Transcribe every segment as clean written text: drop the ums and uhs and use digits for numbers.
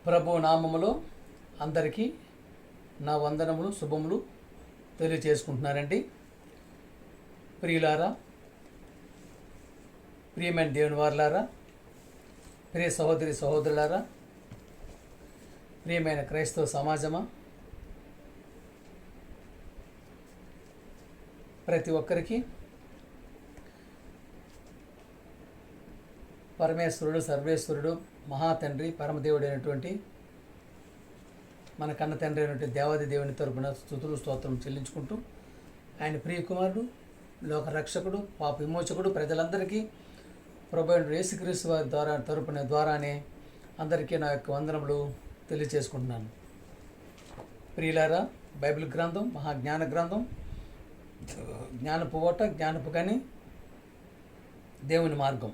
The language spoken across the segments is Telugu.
ప్రభు నామములో అందరికీ నా వందనములు శుభములు తెలియచేసుకుంటున్నానండి. ప్రియులారా, ప్రియమైన దేవుని వారులారా, ప్రియ సహోదరి సహోదరులారా, ప్రియమైన క్రైస్తవ సమాజమా, ప్రతి ఒక్కరికి పరమేశ్వరుడు, సర్వేశ్వరుడు, మహాతండ్రి, పరమదేవుడు అయినటువంటి మన కన్న తండ్రి అయినటువంటి దేవాది దేవుని తరపున స్తుతులు స్తోత్రం చెల్లించుకుంటూ, ఆయన ప్రియకుమారుడు, లోక రక్షకుడు, పాప విమోచకుడు, ప్రజలందరికీ ప్రభు యేసుక్రీస్తు వారి ద్వారానే అందరికీ నా యొక్క వందనములు తెలియచేసుకుంటున్నాను. ప్రియులారా, బైబిల్ గ్రంథం మహాజ్ఞాన గ్రంథం, జ్ఞానపు ఓట, జ్ఞానపు గని, దేవుని మార్గం.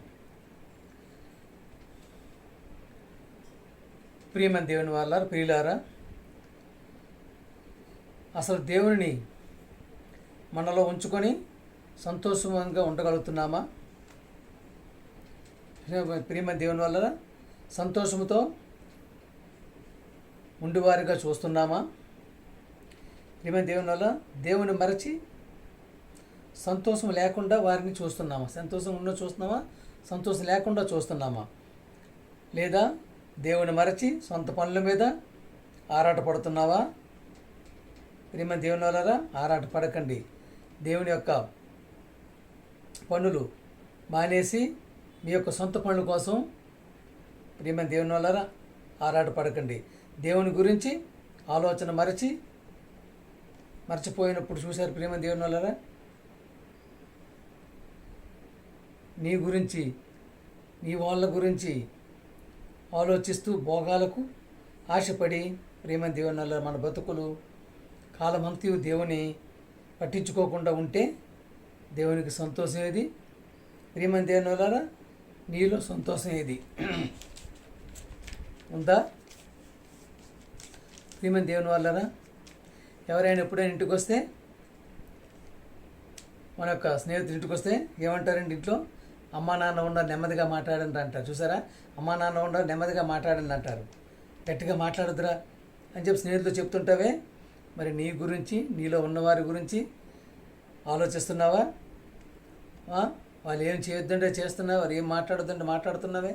ప్రియమైన దేవుని వాళ్ళారా, ప్రియులారా, అసలు దేవుని మనలో ఉంచుకొని సంతోషంగా ఉండగలుగుతున్నామా? ప్రియమైన దేవుని వల్ల సంతోషంతో ఉండివారిగా చూస్తున్నామా? ప్రియమైన దేవుని వల్ల దేవుని మరచి సంతోషం లేకుండా వారిని చూస్తున్నామా? సంతోషం ఉన్న చూస్తున్నామా, సంతోషం లేకుండా చూస్తున్నామా? లేదా దేవుని మరచి సొంత పనుల మీద ఆరాటపడుతున్నావా? ప్రియమైన దేవుని వల్ల ఆరాటపడకండి. దేవుని యొక్క పనులు మానేసి మీ యొక్క సొంత పనుల కోసం ప్రియమైన దేవుని వల్ల ఆరాటపడకండి. దేవుని గురించి ఆలోచన మరచిపోయినప్పుడు చూశారు ప్రియమైన దేవుని వల్ల నీ గురించి, నీ వాళ్ళ గురించి ఆలోచిస్తూ భోగాలకు ఆశపడి ప్రియమైన దేవుని వల్ల మన బతుకులు కాలమంతయు దేవుని పట్టించుకోకుండా ఉంటే దేవునికి సంతోషం ఏది? ప్రియమైన దేవుని వల్ల నీలో సంతోషం ఏది ఉందా? ప్రియమైన దేవుని వల్ల ఎవరైనా ఎప్పుడైనా ఇంటికి వస్తే, మన యొక్క స్నేహితులు ఇంటికి వస్తే ఏమంటారండి? ఇంట్లో అమ్మా నాన్న ఉండరు, నెమ్మదిగా మాట్లాడండి అంటారు. చూసారా? అమ్మా నాన్న ఉండరు, నెమ్మదిగా మాట్లాడండి అంటారు. గట్టిగా మాట్లాడుదురా అని చెప్పి స్నేహితులు చెప్తుంటావే. మరి నీ గురించి, నీలో ఉన్నవారి గురించి ఆలోచిస్తున్నావా? వాళ్ళు ఏం చేయొద్దంటే చేస్తున్నావా? వారు ఏం మాట్లాడొద్దంటే మాట్లాడుతున్నావే?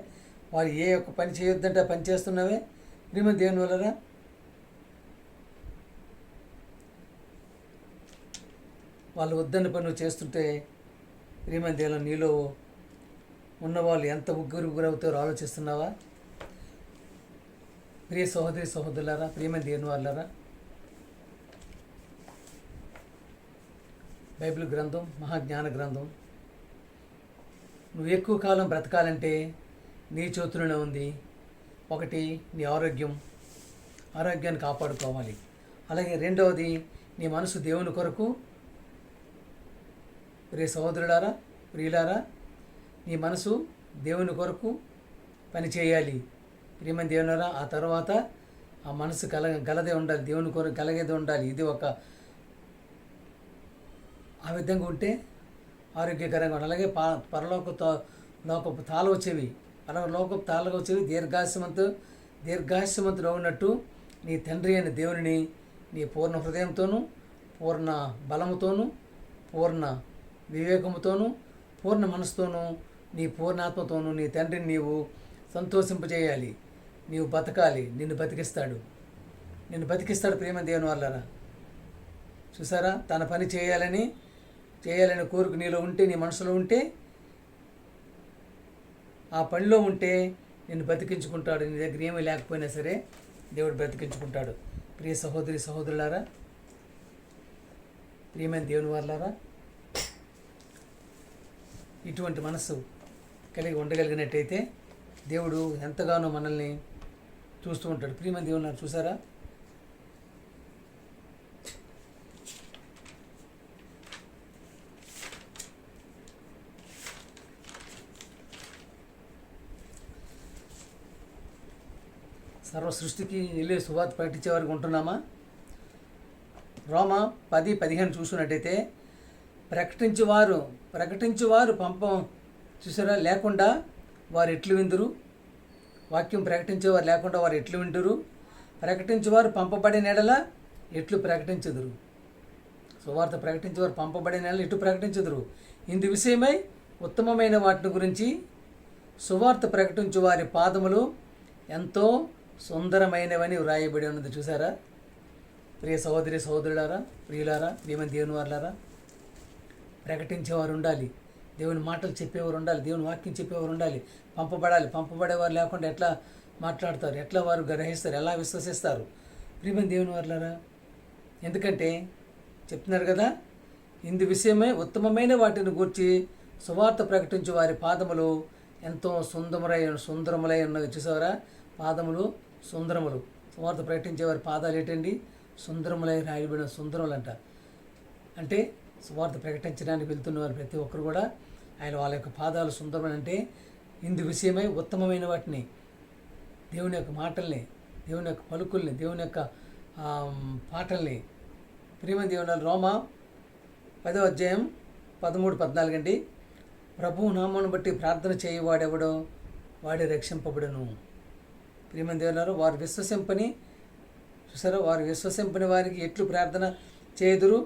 వాళ్ళు ఏ ఒక్క పని చేయొద్దంటే పని చేస్తున్నావే? ప్రియమైన దేవుని వలన వాళ్ళు వద్దని పని నువ్వు చేస్తుంటే ప్రియమైన దేవుని నీలో ఉన్నవాళ్ళు ఎంత గురవుతారో ఆలోచిస్తున్నావా? ప్రియ సహోదరి సహోదరులారా, ప్రియమైన దేవుని వాళ్ళారా, బైబిల్ గ్రంథం మహాజ్ఞాన గ్రంథం, నువ్వు ఎక్కువ కాలం బ్రతకాలంటే నీ చేతుల్లోనే ఉంది. ఒకటి, నీ ఆరోగ్యాన్ని కాపాడుకోవాలి. అలాగే రెండవది, నీ మనసు దేవుని కొరకు. ప్రియ సహోదరులారా, ప్రియులారా, నీ మనసు దేవుని కొరకు పని చేయాలి. ప్రియమైన దేవులారా, ఆ తర్వాత ఆ మనసు గలదే ఉండాలి, దేవుని కొరకు కలిగేది ఉండాలి. ఇది ఆ విధంగా ఉంటే ఆరోగ్యకరంగా ఉండాలి. అలాగే లోకపు తాళ వచ్చేవి, లోకపు తాళగా వచ్చేవి దీర్ఘాయుష్మంతుడు ఉన్నట్టు నీ తండ్రి అయిన దేవుని నీ పూర్ణ హృదయంతోనూ, పూర్ణ బలముతోనూ, పూర్ణ వివేకముతోనూ, పూర్ణ మనసుతోనూ, నీ పూర్ణాత్మతోనూ నీ తండ్రిని నీవు సంతోషింపజేయాలి. నీవు బతకాలి. నిన్ను బతికిస్తాడు. ప్రియమైన దేవుని వాళ్ళరా, చూసారా? తన పని చేయాలని కోరిక నీలో ఉంటే, నీ మనసులో ఉంటే, ఆ పనిలో ఉంటే నిన్ను బతికించుకుంటాడు. నీ దగ్గర ఏమీ లేకపోయినా సరే దేవుడు బ్రతికించుకుంటాడు. ప్రియ సహోదరి సహోదరులారా, ప్రియమైన దేవుని వాళ్ళారా, ఇటువంటి మనస్సు కలిగి ఉండగలిగినట్టయితే దేవుడు ఎంతగానో మనల్ని చూస్తూ ఉంటాడు. ప్రియమైన దేవుని చూసారా? సర్వ సృష్టికి వెళ్ళి సువార్త ప్రకటించే వారికి ఉంటున్నామా? రోమా 10:15 చూసుకున్నట్టయితే ప్రకటించువారు పంపం చూసారా లేకుండా వారు ఎట్లు విందురు? వాక్యం ప్రకటించేవారు లేకుండా వారు ఎట్లు వింటురు? ప్రకటించేవారు పంపబడిన ఎడల ఎట్లు ప్రకటించుదురు? సువార్త ప్రకటించేవారు పంపబడిన ఎడల ఎట్లు ప్రకటించుదురు? ఇందు విషయమై ఉత్తమమైన వాటిని గురించి సువార్త ప్రకటించు వారి పాదములు ఎంతో సుందరమైనవని వ్రాయబడి ఉన్నది. చూసారా ప్రియ సహోదరి సహోదరులారా, ప్రియులారా, దేవుని వారులారా, ప్రకటించేవారు ఉండాలి, దేవుని మాటలు చెప్పేవారు ఉండాలి, దేవుని వాక్యం చెప్పేవారు ఉండాలి, పంపబడాలి. పంపబడేవారు లేకుండా ఎట్లా మాట్లాడతారు, ఎట్లా వారు గ్రహిస్తారు, ఎలా విశ్వసిస్తారు? ప్రియమైన దేవుని వారులారా, ఎందుకంటే చెప్తున్నారు కదా, ఇందు విషయమై ఉత్తమమైన వాటిని గూర్చి సువార్త ప్రకటించు వారి పాదములు ఎంతో సుందరములై ఉన్నవి. చూసారా, పాదములు సుందరములు. సువార్త ప్రకటించే వారి పాదాలు ఏంటండి? సుందరములై రాయబడిన సుందరములంట. అంటే సువార్త ప్రకటించడానికి వెళ్తున్నవారు ప్రతి ఒక్కరు కూడా వాళ్ళ యొక్క పాదాలు సుందరములు. అంటే ఇందు విషయమై ఉత్తమమైన వాటిని, దేవుని యొక్క మాటల్ని, దేవుని యొక్క పలుకుల్ని, దేవుని యొక్క పాటల్ని. ప్రియమైన దేవుని రోమా 10వ అధ్యాయం 13-14 అండి. ప్రభువు నామమును బట్టి ప్రార్థన చేయవాడెవడో వాడి రక్షింపబడును. ప్రియమైన దేవుని వారు విశ్వసింపని, చూసారా, వారు విశ్వసింపని వారికి ఎట్లు ప్రార్థన చేయుదురు?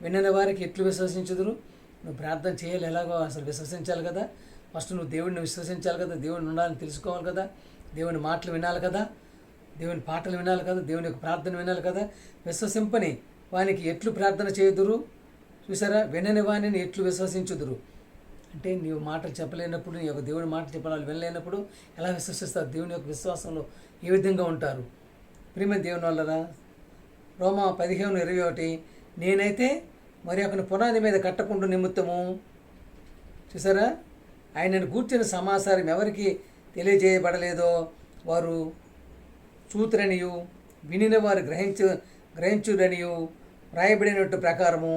వినని వారికి ఎట్లు విశ్వసించుదురు? నువ్వు ప్రార్థన చేయాలి, ఎలాగో అసలు విశ్వసించాలి కదా. ఫస్ట్ నువ్వు దేవుడిని విశ్వసించాలి కదా, దేవుడిని ఉండాలని తెలుసుకోవాలి కదా, దేవుని మాటలు వినాలి కదా, దేవుని పాటలు వినాలి కదా, దేవుని యొక్క ప్రార్థన వినాలి కదా. విశ్వసింపని వానికి ఎట్లు ప్రార్థన చేయుదురు? చూసారా, వినని వాణిని ఎట్లు విశ్వసించుదురు? అంటే నీవు మాటలు చెప్పలేనప్పుడు, నీ యొక్క దేవుని మాట చెప్పాలి వినలేనప్పుడు ఎలా విశ్వసిస్తారు? దేవుని యొక్క విశ్వాసంలో ఏ విధంగా ఉంటారు? ప్రియమైన దేవుని వల్లరా, రోమా 15:21, నేనైతే మరి ఒకని పునాది మీద కట్టకుండా నిమిత్తము, చూసారా, ఆయనను గూర్చిన సమాచారం ఎవరికి తెలియజేయబడలేదో వారు చూతురనియు వినిన వారు గ్రహించురనియు వ్రాయబడినట్టు ప్రకారము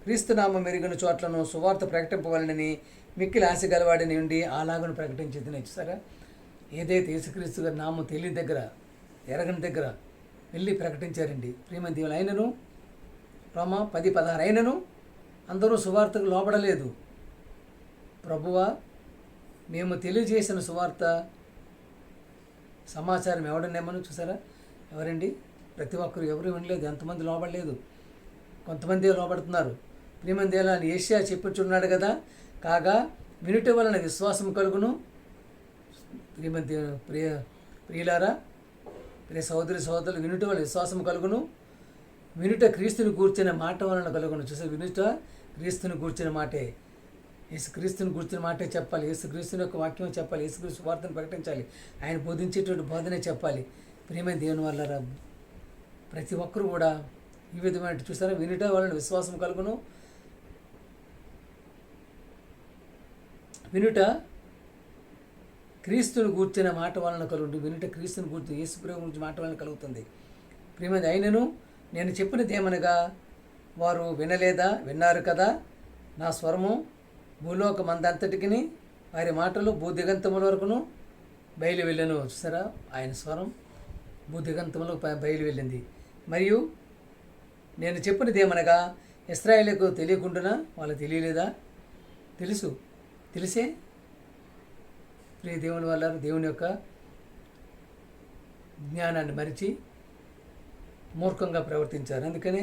క్రీస్తునామం మెరుగిన చోట్లను సువార్త ప్రకటింపవలనని మిక్కిలి ఆశ గలవాడిని ఉండి అలాగను ప్రకటించింది. చూసారా, ఏదైతే యేసుక్రీస్తు గారి నామం తెలియని దగ్గర, ఎరగని దగ్గర వెళ్ళి ప్రకటించారండి. ప్రియమైన దేవుని అయినను, రోమా 10:16, అయినను అందరూ సువార్తకు లోబడలేదు. ప్రభువా, మేము తెలియజేసిన సువార్త సమాచారం ఎవడనేమని. చూసారా, ఎవరండి? ప్రతి ఒక్కరు ఎవరు వినలేదు, ఎంతమంది లోబడలేదు, కొంతమంది లోబడుతున్నారు. ప్రియమైన దేవుని యేషయా చెప్పుచున్నాడు కదా, కాగా వినుట వలన విశ్వాసం కలుగును. ప్రియమైన ప్రియులారా, ప్రియ సహోదరులు, వినుట వలన విశ్వాసం కలుగును, వినుట క్రీస్తుని కూర్చున్న మాట వలన కలుగును. చూసారు, వినుట క్రీస్తుని కూర్చున్న మాటే, యేసుక్రీస్తుని కూర్చున్న మాటే చెప్పాలి, యేసుక్రీస్తుని యొక్క వాక్యం చెప్పాలి, యేసుక్రీస్తు వార్తను ప్రకటించాలి, ఆయన బోధించేటువంటి బోధనే చెప్పాలి. ప్రియమైన దేవుని వల్ల ప్రతి ఒక్కరు కూడా ఈ విధమైన, చూసారా, వినుట వలన విశ్వాసం కలుగును, వినుట క్రీస్తుని కూర్చున్న మాట వలన కలుగుతుంది. వినుట క్రీస్తుని కూర్చుని యేసుప్రభువు గురించి మాట వలన కలుగుతుంది. ప్రియమైన అయినను నేను చెప్పినదేమనగా వారు వినలేదా? విన్నారు కదా, నా స్వరము భూలోకమందంతటికి వారి మాటలు భూదిగంతముల వరకును బయలు వెళ్ళను. చూసారా, ఆయన స్వరం భూదిగంతములో బయలు వెళ్ళింది. మరియు నేను చెప్పినదేమనగా ఇశ్రాయేలుకు తెలియకుండా వాళ్ళకి తెలియలేదా? తెలిసే ప్రియ దేవుని వల్ల దేవుని యొక్క జ్ఞానాన్ని మరిచి మూర్ఖంగా ప్రవర్తించారు. అందుకనే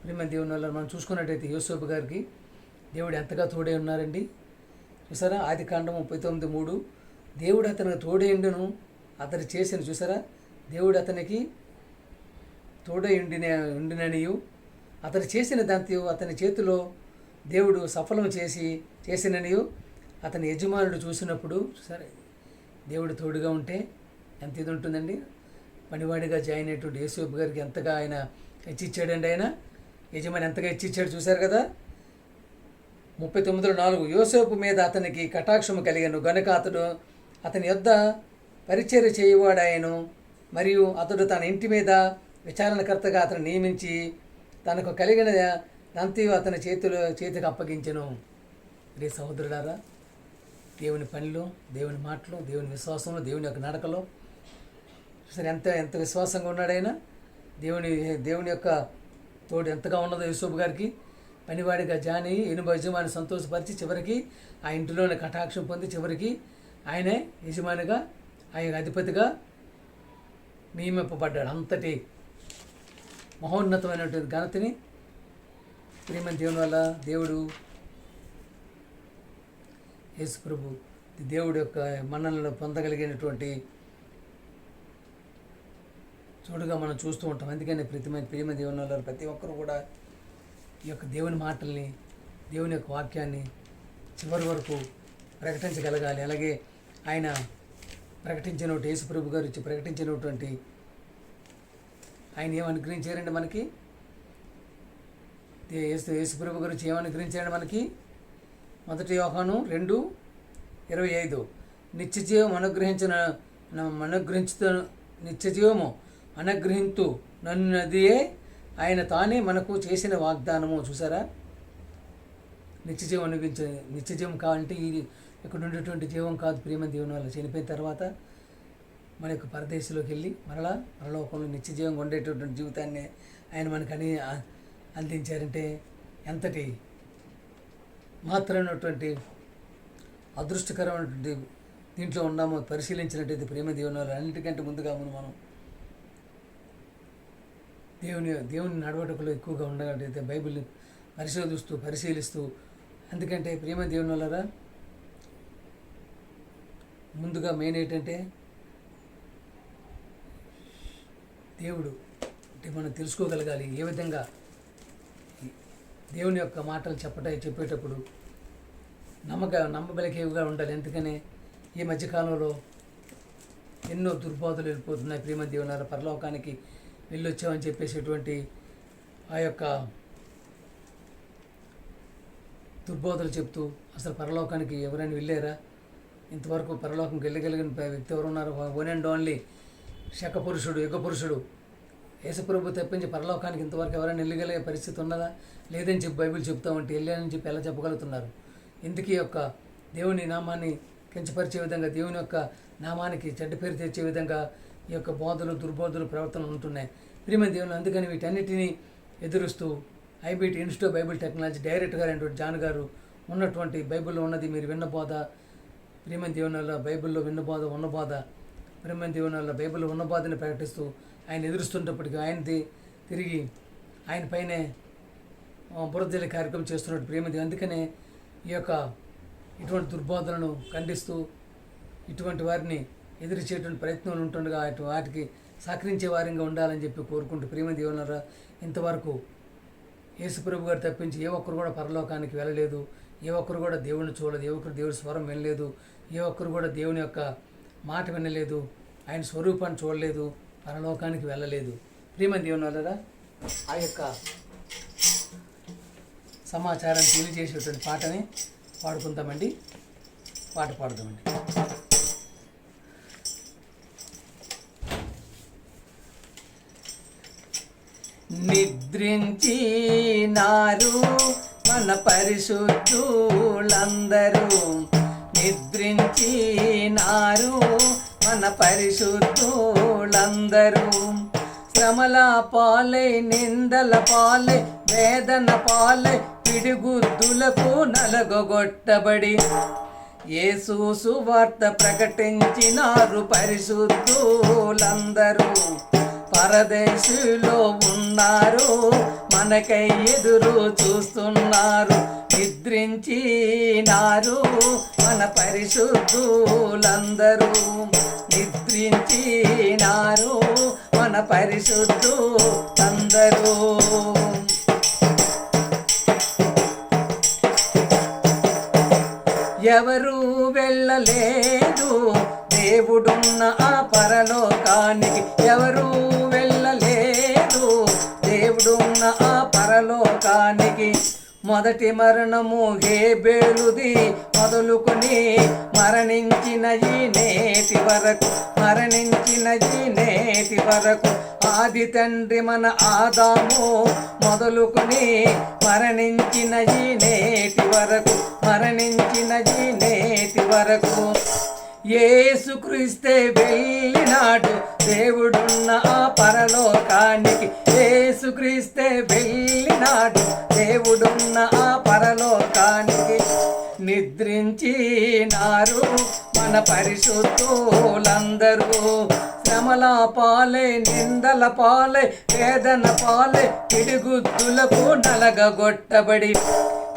ప్రియమైన దేవుని వల్ల మనం చూసుకున్నట్టయితే యోసేపు గారికి దేవుడు ఎంతగా తోడే ఉన్నారండి. చూసారా, ఆదికాండం 39:3, దేవుడు అతనికి తోడేండును, అతను చేసిన, చూసారా, దేవుడు అతనికి తోడై ఉండిననియు అతను చేసిన దాంతో అతని చేతిలో దేవుడు సఫలం చేసిననియు అతని యజమానుడు చూసినప్పుడు, సరే, దేవుడు తోడుగా ఉంటే ఎంత ఇది ఉంటుందండి. పనివాడిగా జాయిన్ అయ్యేటువంటి యేసేపు గారికి ఎంతగా ఆయన హెచ్చిచ్చాడండి. ఆయన యజమాని ఎంతగా హెచ్చిచ్చాడు చూశారు కదా. 39:4, యోసేపు మీద అతనికి కటాక్షము కలిగను గనుక అతని యొద్ద పరిచర్య చేయవాడాయను, మరియు అతడు తన ఇంటి మీద విచారణకర్తగా అతను నియమించి తనకు కలిగిన దంతయు అతని చేతికి అప్పగించెను. రే సహోదరులారా, దేవుని పనిలో, దేవుని మాటలు, దేవుని విశ్వాసంలో, దేవుని యొక్క నడకలో సరే ఎంత విశ్వాసంగా ఉన్నాడైనా, దేవుని యొక్క తోడు ఎంతగా ఉన్నదో యూసుఫ్ గారికి. పనివాడిగా జాని యజమాని సంతోషపరిచి చివరికి ఆ ఇంటిలోనే కటాక్షం పొంది చివరికి ఆయనే యజమానిగా ఆయన అధిపతిగా నియమింపబడ్డాడు. అంతటి మహోన్నతమైనటువంటి ఘనతని ప్రియమైన దేవుని వల్ల దేవుడు యేసు ప్రభు దేవుడి యొక్క మన్ననలు పొందగలిగినటువంటి చోటుగా మనం చూస్తూ ఉంటాం. అందుకని ప్రియమైన దేవుని వల్ల ప్రతి ఒక్కరు కూడా ఈ యొక్క దేవుని మాటల్ని, దేవుని యొక్క వాక్యాన్ని చివరి వరకు ప్రకటించగలగాలి. అలాగే ఆయన ప్రకటించినటువంటి యేసు ప్రభు గారు ప్రకటించినటువంటి ఆయన ఏం అనుగ్రహించారండి మనకి? యేసు ప్రభు గురించి ఏం అనుగ్రహించారండి మనకి? 1 యోహాను 2:25 నిత్యజీవం నిత్యజీవము అనుగ్రహింతు నన్నదియే ఆయన తానే మనకు చేసిన వాగ్దానము. చూసారా? నిత్యజీవం కావాలంటే ఇక్కడ ఉండేటువంటి జీవం కాదు. ప్రియమైన దేవుని వల్ల చనిపోయిన తర్వాత మన యొక్క పరదేశంలోకి వెళ్ళి మరలా పరలోకంలో నిత్యజీవంగా ఉండేటటువంటి జీవితాన్ని ఆయన మనకు అందించారంటే ఎంతటి మాత్రమైనటువంటి అదృష్టకరమైనటువంటి దీంట్లో ఉన్నామో పరిశీలించినట్టయితే ప్రియమైన దేవుని వల్ల అన్నిటికంటే ముందుగా మనం దేవుని నడవటకులో ఎక్కువగా ఉండగలిగితే బైబిల్ని పరిశీలిస్తూ ఎందుకంటే ప్రియమైన దేవుని వల్ల ముందుగా మెయిన్ ఏంటంటే దేవుడు అంటే మనం తెలుసుకోగలగాలి. ఏ విధంగా దేవుని యొక్క మాటలు చెప్పేటప్పుడు నమ్మబలికేవిగా ఉండాలి. ఎందుకని ఈ మధ్యకాలంలో ఎన్నో దుర్బోధలు వెళ్ళిపోతున్నాయి. ప్రియమైన దేవుని పరలోకానికి వెళ్ళొచ్చామని చెప్పేసేటువంటి ఆ యొక్క దుర్బోధలు చెప్తూ అసలు పరలోకానికి ఎవరైనా వెళ్ళారా? ఇంతవరకు పరలోకంకి వెళ్ళగలిగిన వ్యక్తి ఎవరు ఉన్నారు? వన్ అండ్ ఓన్లీ శకపురుషుడు, యుగపురుషుడు యేసుప్రభు తప్పించి పరలోకానికి ఇంతవరకు ఎవరైనా వెళ్ళగలిగే పరిస్థితి ఉన్నదా? లేదని చెప్పి బైబిల్ చెప్తామంటే వెళ్ళానని చెప్పి ఎలా చెప్పగలుగుతున్నారు? ఇందుకీ యొక్క దేవుని నామాన్ని కించపరిచే విధంగా, దేవుని యొక్క నామానికి చెడ్డ పేరు తెచ్చే విధంగా ఈ యొక్క దుర్బోధలు ప్రవర్తనలు ఉంటున్నాయి ప్రియమైన దేవుని. అందుకని వీటన్నిటినీ ఎదురుస్తూ IBT institute of bible technology director అయినటువంటి జాన్ గారు ఉన్నటువంటి బైబిల్లో ఉన్నది మీరు విన్న బోధ, ప్రియమైన దేవుని వల్ల బైబిల్లో విన్న బోధ ఉన్న బోధ, ప్రియమైన దేవుని వల్ల బైబిల్లో ఉన్న బోధని ప్రకటిస్తూ ఆయన ఎదురుస్తున్నప్పటికీ ఆయనది తిరిగి ఆయన పైనే బురదజల్లి కార్యక్రమం చేస్తున్నట్టు ప్రియమైన. అందుకనే ఈ యొక్క ఇటువంటి దుర్బోధనను ఖండిస్తూ ఇటువంటి వారిని ఎదిరించేటువంటి ప్రయత్నాలు ఉంటుండగా వాటికి సహకరించే వారంగా ఉండాలని చెప్పి కోరుకుంటూ ప్రియమైన దేవుని ఇంతవరకు యేసుప్రభు గారు తప్పించి ఏ ఒక్కరు కూడా పరలోకానికి వెళ్ళలేదు. ఏ ఒక్కరు కూడా దేవుడిని చూడలేదు. ఏ ఒక్కరు దేవుడి స్వరం వినలేదు. ఏ ఒక్కరు కూడా దేవుని యొక్క మాట వినలేదు. ఆయన స్వరూపాన్ని చూడలేదు. పరలోకానికి వెళ్ళలేదు. ప్రియమైన దేవుని వల్ల ఆ యొక్క సమాచారాన్ని తెలియజేసేటువంటి పాటని పాడుకుందామండి. పాట పాడుదామండి. నిద్రించినారు మన పరిశుద్ధులందరూ, నిద్రించినారు మన పరిశుద్ధులందరూ. శ్రమల పాలై, నిందల పాలై, వేదన పాలై, పిడిగుద్దులకు నలగొట్టబడి యేసు సువార్త ప్రకటించినారు పరిశుద్ధులందరూ. పరదేశులో ఉన్నారు, మనకై ఎదురు చూస్తున్నారు. నిద్రించినారు మన పరిశుద్ధులందరూ, నిద్రించినారు మన పరిశుద్ధులందరూ. ఎవరు వెళ్ళలేదు దేవుడున్న ఆ పరలోకానికి, ఎవరు వెళ్ళలేదు దేవుడున్న ఆ పరలోకానికి. మొదటి మరణము హేబేలుది మొదలుకొని మరణించిన ఈ నేటి వరకు, మరణించిన ఈ నేటి వరకు. ఆది తండ్రి మన ఆదాము మొదలుకొని మరణించిన ఈ నేటి వరకు, మరణించిన ఈ నేటి వరకు. యేసుక్రీస్తే వెళ్ళినాడు దేవుడున్న ఆ పరలోకానికి, యేసుక్రీస్తే వెళ్ళినాడు దేవుడున్న ఆ పరలోకానికి. నిద్రించినారు మన మన పరిశుద్ధులందరూ శ్రమల పాలై నిందల పాలై వేదన పాలై పిడిగుద్దులకు నలగగొట్టబడి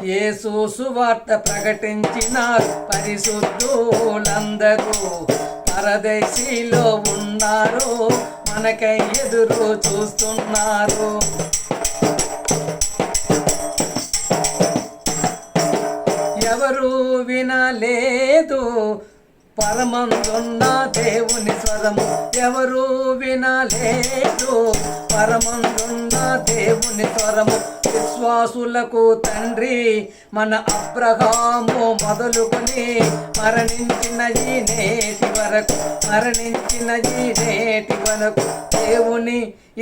యేసు సువార్త ప్రకటించినారు పరిశుద్ధులందరూ పరదేశీలో ఉన్నారు మనకై ఎదురు చూస్తున్నారు. ఎవరు వినలేదు పరమందున్న దేవుని స్వరము, ఎవరు వినలేదు పరమందున్న దేవుని స్వరము. విశ్వాసులకు తండ్రి మన అబ్రహాము మొదలుకొని మరణించిన ఈ నేటి వరకు, మరణించిన ఈ నేటి వరకు దేవుని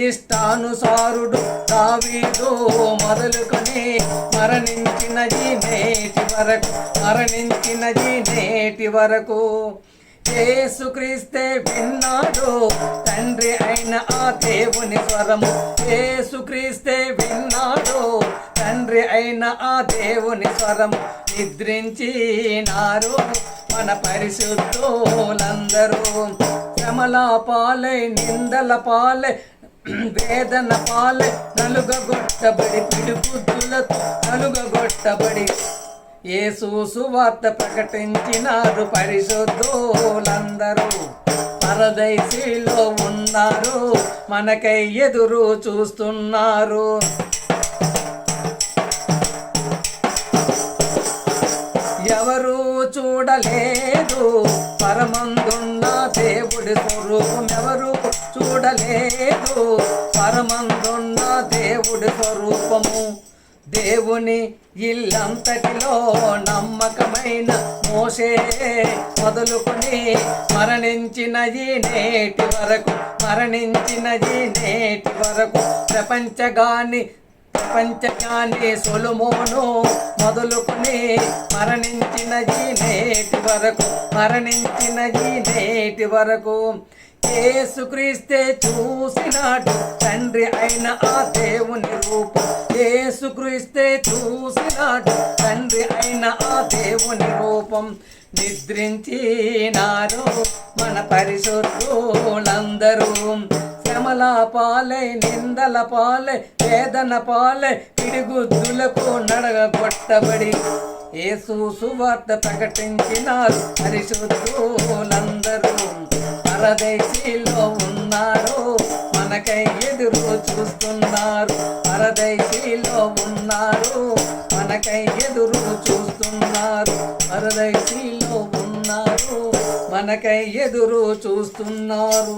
ఇష్టానుసారుడు దావీదు మొదలుకొని మరణించిన ఈ నేటి వరకు, మరణించిన ఈ నేటి వరకు యేసుక్రీస్తే విన్నాడు తండ్రి అయిన ఆ దేవుని స్వరము. యేసుక్రీస్తే విన్నాడు తండ్రి అయిన ఆ దేవుని స్వరము. నిద్రించినారు మన పరిశుద్ధులందరూ శ్రమల పాలై నిందల పాలై వేదన పాలై నలుగగొట్టబడి పిడిగుద్దులతో నలుగగొట్టబడి యేసు సువార్త ప్రకటించినారు పరిశుద్ధులందరూ పరదేశీలో ఉన్నారు మనకై ఎదురు చూస్తున్నారు. ఎవరు చూడలేదు పరమందున్న దేవుడి స్వరూపం, ఎవరు చూడలేదు పరమందున్న దేవుడి స్వరూపము. దేవుని ఇల్లంతటిలో నమ్మకమైన మోషే మొదలుకొని మరణించిన ఈ నేటి వరకు, మరణించిన ఈ నేటి వరకు ప్రపంచగాని సొలొమోను మొదలుకొని మరణించిన ఈ నేటి వరకు, మరణించిన ఈ నేటి వరకు యేసుక్రీస్తే చూసినాడు తండ్రి అయిన ఆ దేవుని రూపం. యేసుక్రీస్తే చూసినాడు తండ్రి అయిన ఆ దేవుని రూపం. నిద్రించినారు మన పరిశుద్ధులందరూ శ్రమల పాలై నిందల పాలై వేదన పాలై పిడిగుద్దులకు నడగొట్టబడి యేసు సువార్త ప్రకటించినారు పరిశుద్ధులందరూ పరదేశీలో ఉన్నారు మనకై ఎదురు చూస్తున్నారు. పరదేశీలో ఉన్నారు మనకై ఎదురు చూస్తున్నారు. పరదేశీలో ఉన్నారు మనకై ఎదురు చూస్తున్నారు.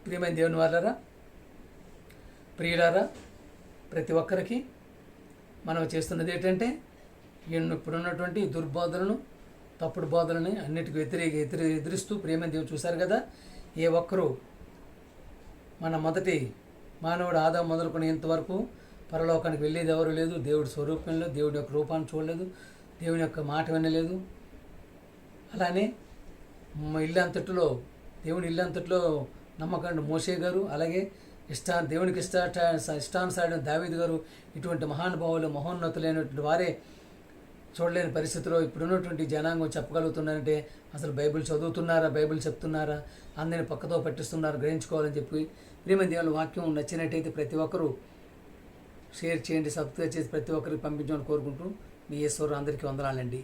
ప్రియమైన దేవుని వాళ్ళారా, ప్రియులారా, ప్రతి ఒక్కరికి మనం చేస్తున్నది ఏంటంటే ఇప్పుడున్నటువంటి దుర్బోధనను తప్పుడు బోధనని అన్నిటికీ ఎదిరిస్తూ ప్రియమైన దేవుడు చూశారు కదా. ఏ ఒక్కరూ మన మొదటి మానవుడు ఆదాము మొదలుకొని ఇంతవరకు పరలోకానికి వెళ్ళేది ఎవరు లేదు. దేవుడి స్వరూపంలో దేవుడి యొక్క రూపాన్ని చూడలేదు, దేవుని యొక్క మాట వినలేదు. అలానే దేవుని ఇల్లంతట్లో నమ్మకండి మోషే గారు, అలాగే దేవునికి ఇష్టానుసారైన దావీదు గారు, ఇటువంటి మహానుభావులు మహోన్నతులైనటువంటి వారే చూడలేని పరిస్థితిలో ఇప్పుడున్నటువంటి జనాంగం చెప్పగలుగుతున్నారంటే అసలు బైబిల్ చదువుతున్నారా, బైబిల్ చెప్తున్నారా, అందరిని పక్కతో పట్టిస్తున్నారా గ్రహించుకోవాలని చెప్పి ప్రియమైన దేవుని వాక్యం నచ్చినట్టయితే ప్రతి ఒక్కరూ షేర్ చేయండి, సబ్స్క్రైబ్ చేసి ప్రతి ఒక్కరికి పంపించమని కోరుకుంటూ మీ ఈశ్వరు అందరికీ వందనాలండి.